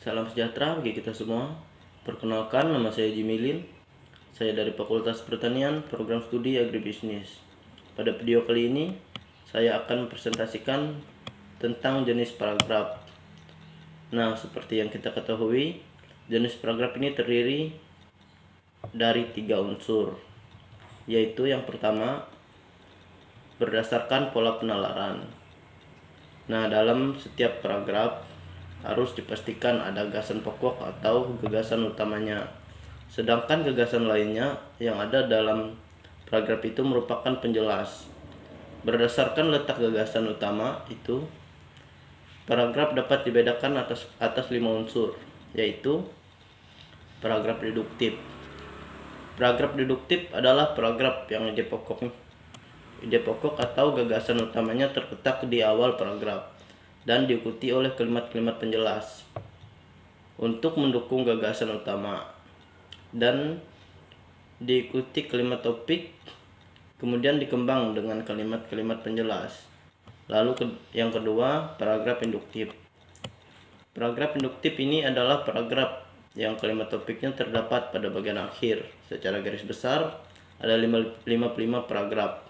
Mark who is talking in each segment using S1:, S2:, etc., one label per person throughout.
S1: Salam sejahtera bagi kita semua. Perkenalkan, nama saya Jimilin. Saya dari Fakultas Pertanian, Program Studi Agribisnis. Pada video kali ini, saya akan presentasikan tentang jenis paragraf. Nah, seperti yang kita ketahui, jenis paragraf ini terdiri dari 3 unsur, yaitu yang pertama, berdasarkan pola penalaran. Nah, dalam setiap paragraf harus dipastikan ada gagasan pokok atau gagasan utamanya. Sedangkan gagasan lainnya yang ada dalam paragraf itu merupakan penjelas. Berdasarkan letak gagasan utama itu, paragraf dapat dibedakan atas 5 unsur, yaitu paragraf deduktif. Paragraf deduktif adalah paragraf yang ide pokok atau gagasan utamanya terletak di awal paragraf dan diikuti oleh kalimat-kalimat penjelas untuk mendukung gagasan utama, dan diikuti kalimat topik, kemudian dikembang dengan kalimat-kalimat penjelas. Lalu yang kedua, paragraf induktif. Paragraf induktif ini adalah paragraf yang kalimat topiknya terdapat pada bagian akhir. Secara garis besar ada 55 paragraf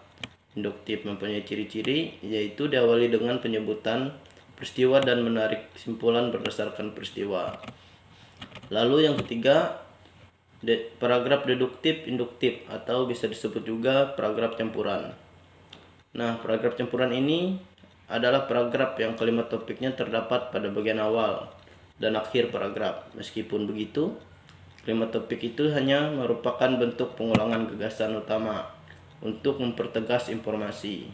S1: induktif mempunyai ciri-ciri, yaitu diawali dengan penyebutan peristiwa dan menarik kesimpulan berdasarkan peristiwa. Lalu yang ketiga, paragraf deduktif induktif atau bisa disebut juga paragraf campuran. Nah, paragraf campuran ini adalah paragraf yang kalimat topiknya terdapat pada bagian awal dan akhir paragraf. Meskipun begitu, kalimat topik itu hanya merupakan bentuk pengulangan gagasan utama untuk mempertegas informasi.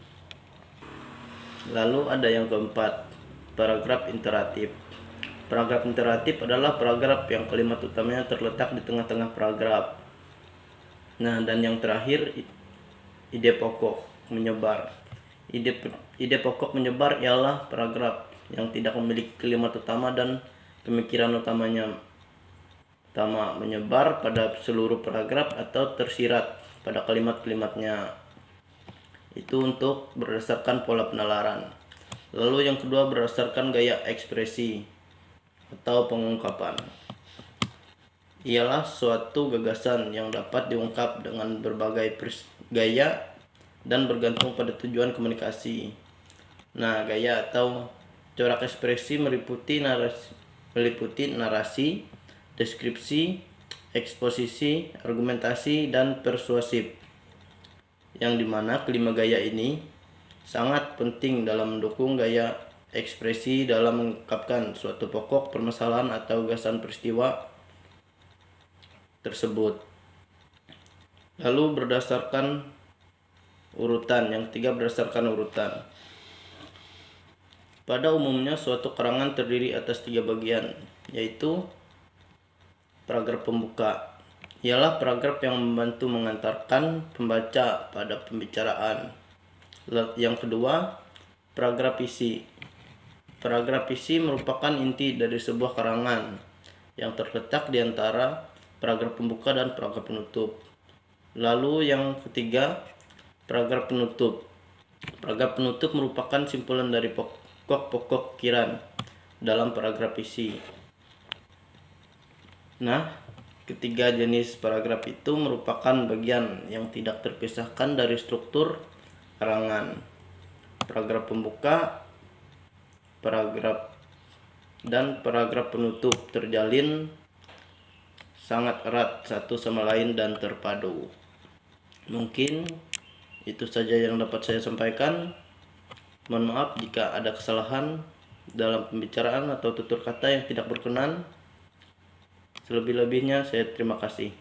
S1: Lalu ada yang keempat, paragraf interatif. Paragraf interatif adalah paragraf yang kalimat utamanya terletak di tengah-tengah paragraf. Nah, dan yang terakhir, ide pokok menyebar. Ide pokok menyebar ialah paragraf yang tidak memiliki kalimat utama dan pemikiran utamanya menyebar pada seluruh paragraf atau tersirat pada kalimat-kalimatnya. Itu untuk berdasarkan pola penalaran. Lalu yang kedua, berdasarkan gaya ekspresi atau pengungkapan. Ialah suatu gagasan yang dapat diungkap dengan berbagai gaya dan bergantung pada tujuan komunikasi. Nah, gaya atau corak ekspresi meliputi narasi, deskripsi, eksposisi, argumentasi, dan persuasif, yang dimana kelima gaya ini sangat penting dalam mendukung gaya ekspresi dalam mengungkapkan suatu pokok permasalahan atau gagasan peristiwa tersebut. Lalu berdasarkan urutan, yang ketiga berdasarkan urutan. Pada umumnya suatu karangan terdiri atas 3 bagian, yaitu paragraf pembuka, ialah paragraf yang membantu mengantarkan pembaca pada pembicaraan. Yang kedua, paragraf isi. Paragraf isi merupakan inti dari sebuah karangan yang terletak di antara paragraf pembuka dan paragraf penutup. Lalu yang ketiga, paragraf penutup. Paragraf penutup merupakan simpulan dari pokok-pokok pikiran dalam paragraf isi. Nah, ketiga jenis paragraf itu merupakan bagian yang tidak terpisahkan dari struktur karangan. Paragraf pembuka, paragraf dan paragraf penutup terjalin sangat erat satu sama lain dan terpadu. Mungkin itu saja yang dapat saya sampaikan. Mohon maaf jika ada kesalahan dalam pembicaraan atau tutur kata yang tidak berkenan. Selebih-lebihnya saya terima kasih.